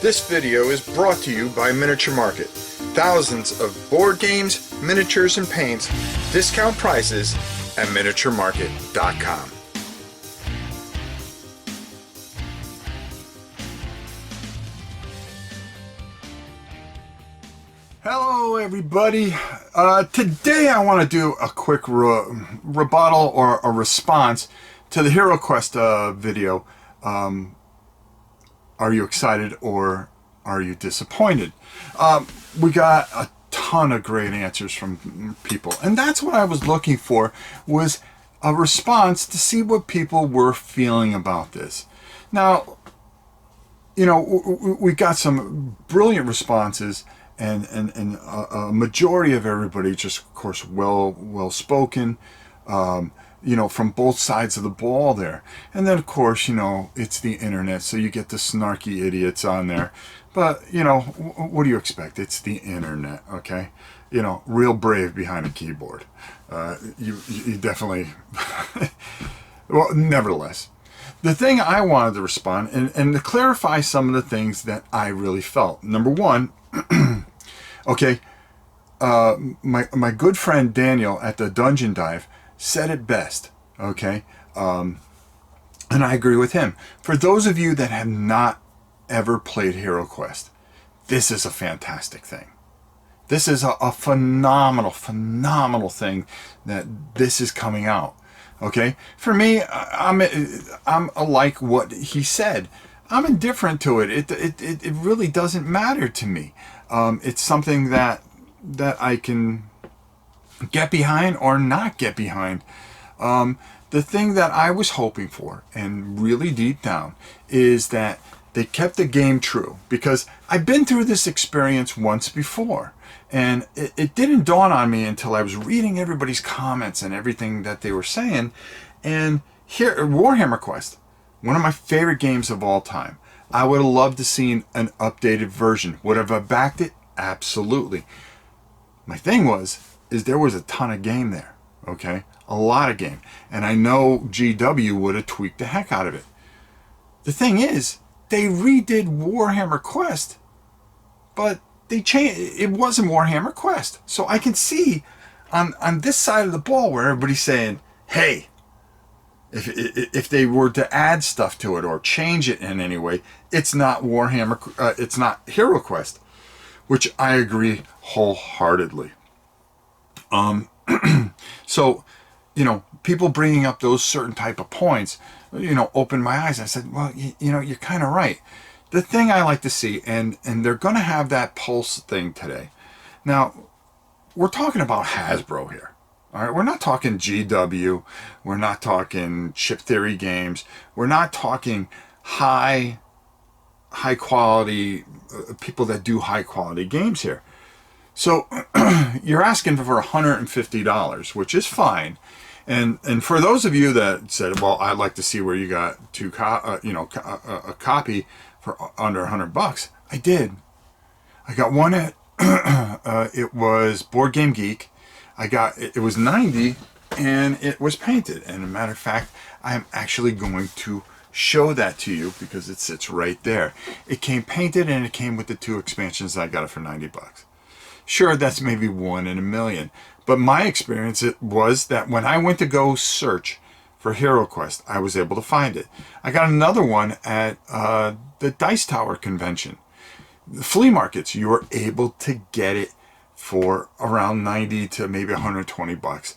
This video is brought to you by Miniature Market. Thousands of board games, miniatures, and paints, discount prices at miniaturemarket.com. Hello everybody. Today I want to do a quick rebuttal or a response to the Heroquest video. Are you excited or are you disappointed? We got a ton of great answers from people, and that's what I was looking for, was a response to see what people were feeling about this. Now, you know, we got some brilliant responses, and a majority of everybody just, of course, well spoken, you know, from both sides of the ball there. And then, of course, you know, it's the internet, so you get the snarky idiots on there. But, you know, what do you expect? It's the internet, okay? You know, real brave behind a keyboard. You definitely... Well, nevertheless, the thing I wanted to respond, and to clarify some of the things that I really felt. Number one, okay, my good friend Daniel at the Dungeon Dive said it best, okay? And I agree with him. For those of you that have not ever played Heroquest, this is a fantastic thing. This is a phenomenal thing that this is coming out, okay? For me, I'm like what he said. I'm indifferent to it. It really doesn't matter to me. It's something that I can get behind or not get behind. The thing that I was hoping for, and really deep down, is that they kept the game true, because I've been through this experience once before, and it didn't dawn on me until I was reading everybody's comments and everything that they were saying. And here, Warhammer Quest, one of my favorite games of all time. I would have loved to seen an updated version. Would have I backed it? Absolutely. My thing is there was a ton of game there, okay? A lot of game. And I know GW would have tweaked the heck out of it. The thing is, they redid Warhammer Quest, but they changed. It wasn't Warhammer Quest. So I can see on this side of the ball where everybody's saying, hey, if they were to add stuff to it or change it in any way, it's not Warhammer, it's not Heroquest, which I agree wholeheartedly. So, you know, people bringing up those certain type of points, you know, opened my eyes. I said, well, you know, you're kind of right. The thing I like to see, and they're going to have that Pulse thing today. Now, we're talking about Hasbro here. All right, we're not talking GW. We're not talking Chip Theory Games. We're not talking high quality people that do high quality games here. So you're asking for $150, which is fine. And for those of you that said, well, I'd like to see where you got a copy for under $100, I did. I got one at it was Board Game Geek. I got it was 90 and it was painted. And as a matter of fact, I'm actually going to show that to you because it sits right there. It came painted and it came with the 2 expansions. I got it for $90. Sure, that's maybe 1 in a million. But my experience was that when I went to go search for Heroquest, I was able to find it. I got another one at the Dice Tower convention. The flea markets, you were able to get it for around 90 to maybe $120.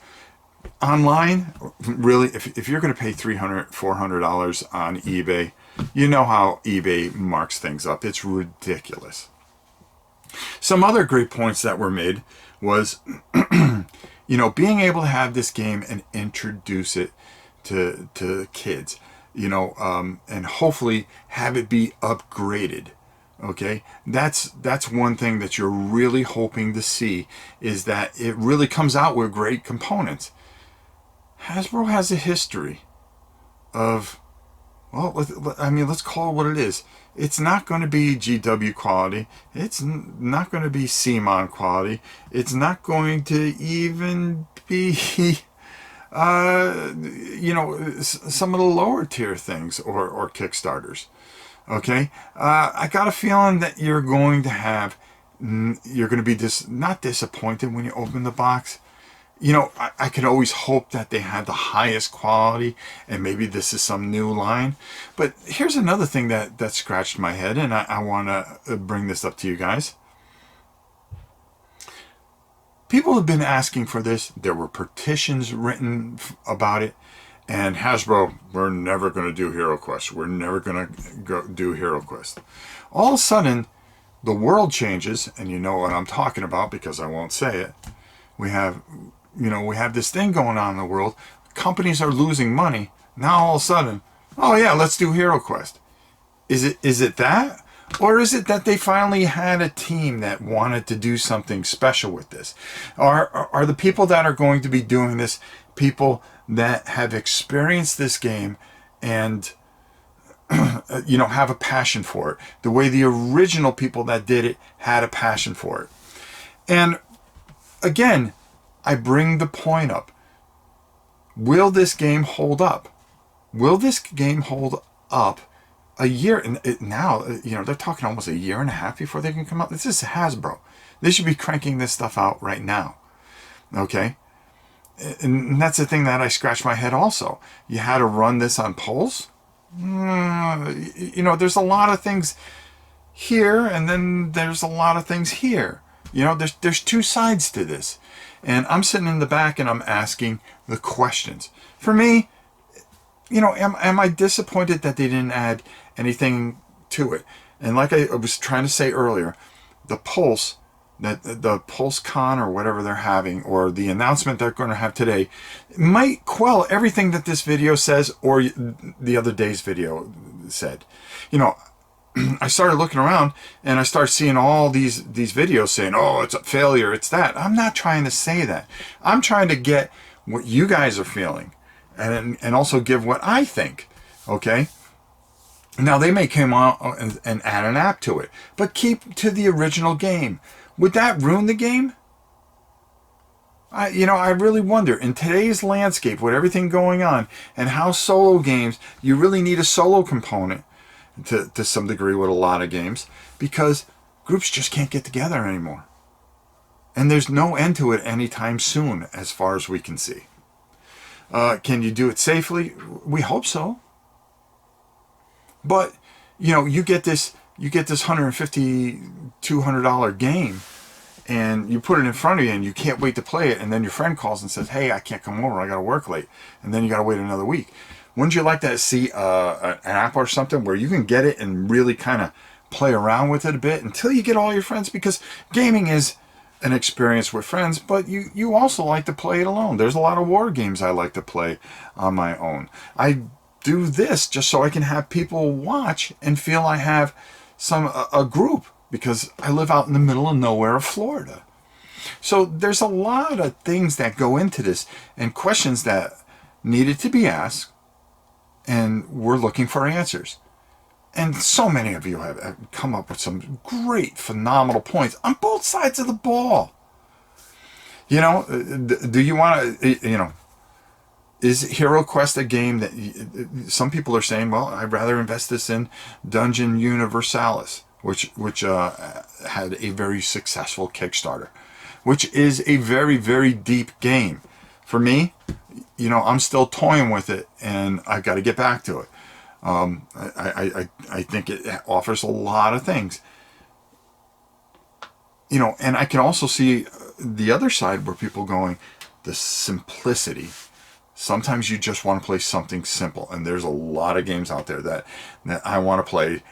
Online, really, if you're going to pay $300, $400 on eBay, you know how eBay marks things up. It's ridiculous. Some other great points that were made was, you know, being able to have this game and introduce it to kids, you know, and hopefully have it be upgraded. Okay, that's one thing that you're really hoping to see, is that it really comes out with great components. Hasbro has a history of, well, I mean, let's call it what it is. It's not going to be GW quality. It's not going to be CMON quality. It's not going to even be, you know, some of the lower tier things or Kickstarters. Okay, I got a feeling that you're going to have, you're going to be not disappointed when you open the box. You know, I could always hope that they had the highest quality and maybe this is some new line. But here's another thing that scratched my head, and I want to bring this up to you guys. People have been asking for this. There were petitions written about it. And Hasbro, we're never going to do Heroquest. We're never going to go do Heroquest. All of a sudden, the world changes, and you know what I'm talking about because I won't say it. We have, we have this thing going on in the world. Companies are losing money. Now all of a sudden, oh yeah, let's do Heroquest. Is it that? Or is it that they finally had a team that wanted to do something special with this? Are the people that are going to be doing this people that have experienced this game and have a passion for it, the way the original people that did it had a passion for it? And again, I bring the point up. Will this game hold up? Will this game hold up a year? And now, they're talking almost a year and a half before they can come out. This is Hasbro. They should be cranking this stuff out right now. Okay? And that's the thing that I scratch my head also. You had to run this on polls? There's a lot of things here, and then there's a lot of things here. There's two sides to this. And I'm sitting in the back and I'm asking the questions. For me, am I disappointed that they didn't add anything to it? And like I was trying to say earlier, the Pulse, the Pulse Con or whatever they're having, or the announcement they're going to have today, might quell everything that this video says or the other day's video said. I started looking around and I started seeing all these videos saying, oh, it's a failure, it's that. I'm not trying to say that. I'm trying to get what you guys are feeling and also give what I think, okay? Now, they may come out and add an app to it, but keep to the original game. Would that ruin the game? I really wonder, in today's landscape, with everything going on, and how solo games, you really need a solo component to some degree with a lot of games, because groups just can't get together anymore. And there's no end to it anytime soon, as far as we can see. Can you do it safely? We hope so. But, you get this $150, $200 game, and you put it in front of you, and you can't wait to play it, and then your friend calls and says, hey, I can't come over, I got to work late, and then you got to wait another week. Wouldn't you like to see an app or something where you can get it and really kind of play around with it a bit until you get all your friends? Because gaming is an experience with friends, but you also like to play it alone. There's a lot of war games I like to play on my own. I do this just so I can have people watch and feel I have a group, because I live out in the middle of nowhere of Florida. So there's a lot of things that go into this and questions that needed to be asked, and we're looking for answers. And so many of you have come up with some great, phenomenal points on both sides of the ball. Do you want to, is Heroquest a game that some people are saying, well, I'd rather invest this in Dungeon Universalis, which had a very successful Kickstarter, which is a very, very deep game. For me, I'm still toying with it, and I've got to get back to it. I think it offers a lot of things. And I can also see the other side where people going, the simplicity. Sometimes you just want to play something simple, and there's a lot of games out there that I want to play,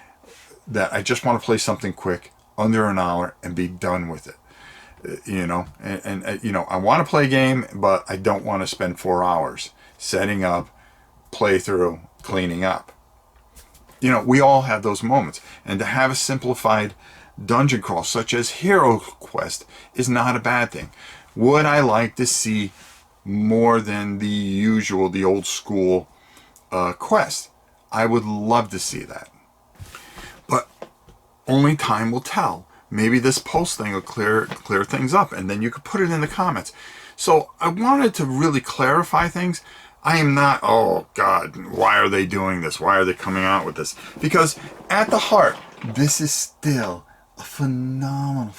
that I just want to play something quick, under an hour, and be done with it. I want to play a game, but I don't want to spend 4 hours setting up, play through, cleaning up. We all have those moments, and to have a simplified dungeon crawl such as Heroquest is not a bad thing. Would I like to see more than the old school quest? I would love to see that, but only time will tell. Maybe this post thing will clear things up, and then you could put it in the comments. So I wanted to really clarify things. I am not, oh God, why are they doing this? Why are they coming out with this? Because at the heart, this is still a phenomenal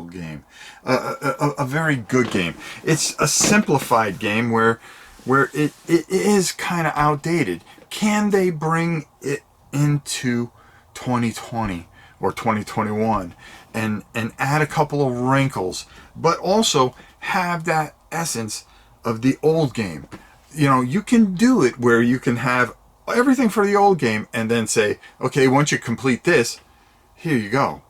game. A very good game. It's a simplified game where it is kind of outdated. Can they bring it into 2020 or 2021 and add a couple of wrinkles, but also have that essence of the old game? You know, you can do it where you can have everything for the old game and then say, okay, once you complete this, here you go.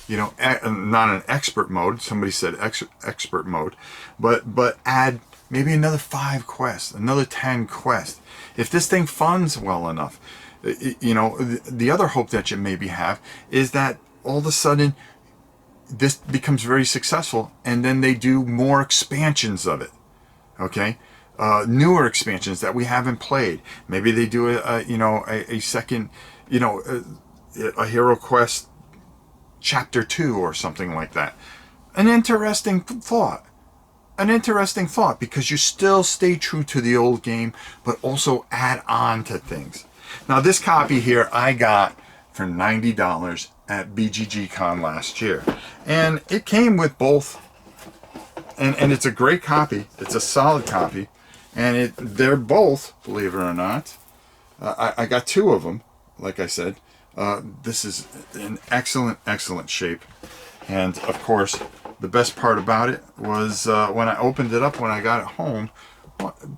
You know, not an expert mode. Somebody said expert mode, but add maybe another 5 quests, another 10 quests. If this thing funds well enough, you know, the other hope that you maybe have is that all of a sudden this becomes very successful, and then they do more expansions of it. Okay, newer expansions that we haven't played. Maybe they do a second, you know, a Hero Quest Chapter 2 or something like that. An interesting thought. An interesting thought, because you still stay true to the old game, but also add on to things. Now, this copy here I got for $90 at BGG Con last year. And it came with both, and it's a great copy. It's a solid copy. And they're both, believe it or not, I got 2 of them, like I said. This is in excellent shape. And of course, the best part about it was when I opened it up, when I got it home,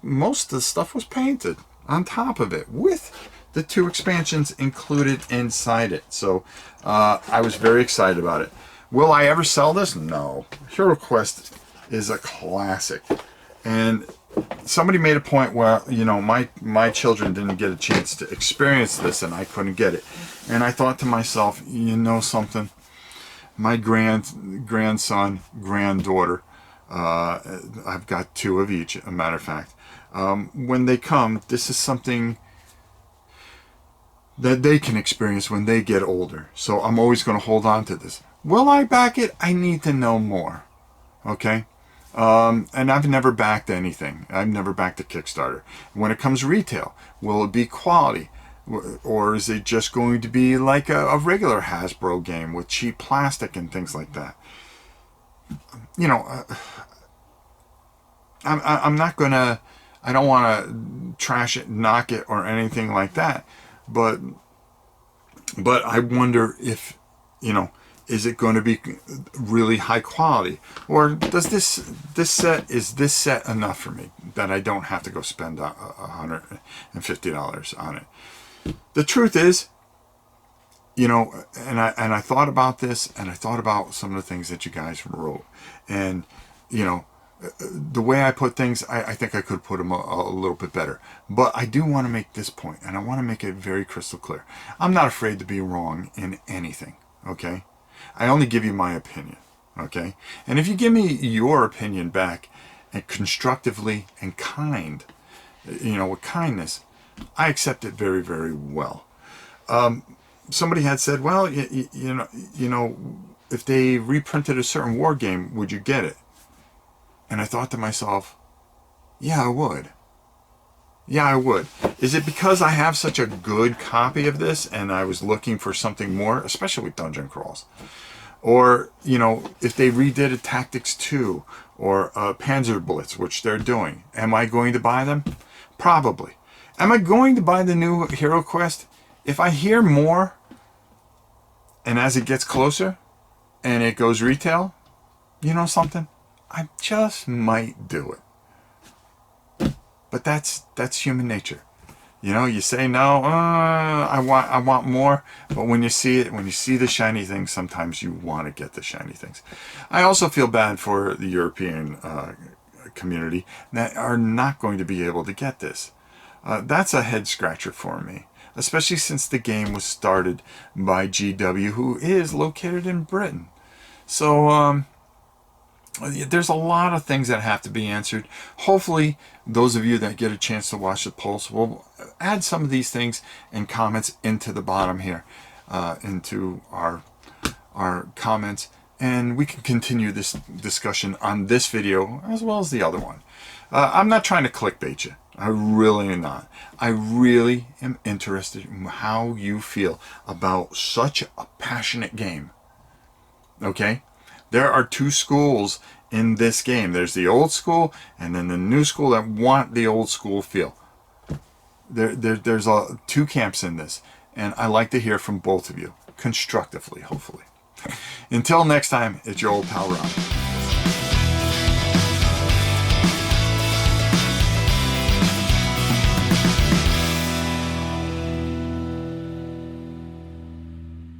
most of the stuff was painted on top of it with the 2 expansions included inside it. So I was very excited about it. Will I ever sell this? No. HeroQuest is a classic. And somebody made a point where, you know, my children didn't get a chance to experience this and I couldn't get it. And I thought to myself, you know something? My grandson, granddaughter, I've got 2 of each, a matter of fact. When they come, this is something that they can experience when they get older. So I'm always going to hold on to this. Will I back it? I need to know more. Okay? And I've never backed anything. I've never backed a Kickstarter. When it comes retail, will it be quality? Or is it just going to be like a regular Hasbro game with cheap plastic and things like that? You know, I'm not going to, I don't want to trash it, knock it, or anything like that. But I wonder if, you know, is it going to be really high quality, or does this set enough for me that I don't have to go spend $150 on it? The truth is, you know, and I thought about this, and I thought about some of the things that you guys wrote, and you know, the way I put things, I think I could put them a little bit better. But I do want to make this point, and I want to make it very crystal clear. I'm not afraid to be wrong in anything, okay? I only give you my opinion, okay? And if you give me your opinion back, and constructively and you know, with kindness, I accept it very, very well. Somebody had said, well, you know, if they reprinted a certain war game, would you get it? And I thought to myself, yeah, I would. Yeah, I would. Is it because I have such a good copy of this and I was looking for something more, especially with dungeon crawls? Or, you know, if they redid a Tactics 2 or a Panzer Blitz, which they're doing, am I going to buy them? Probably. Am I going to buy the new Hero Quest? If I hear more, and as it gets closer, and it goes retail, you know something? I just might do it. But that's human nature. You know, you say no, I want more, but when you see it, when you see the shiny things, sometimes you want to get the shiny things. I also feel bad for the European community that are not going to be able to get this. That's a head scratcher for me, especially since the game was started by GW, who is located in Britain. So there's a lot of things that have to be answered. Hopefully, those of you that get a chance to watch the polls will add some of these things and comments into the bottom here, into our comments. and we can continue this discussion on this video as well as the other one. I'm not trying to clickbait you. I really am not. I really am interested in how you feel about such a passionate game. Okay? There are two schools in this game. There's the old school and then the new school that want the old school feel. There's two camps in this, and I like to hear from both of you constructively, hopefully. Until next time, it's your old pal Ron.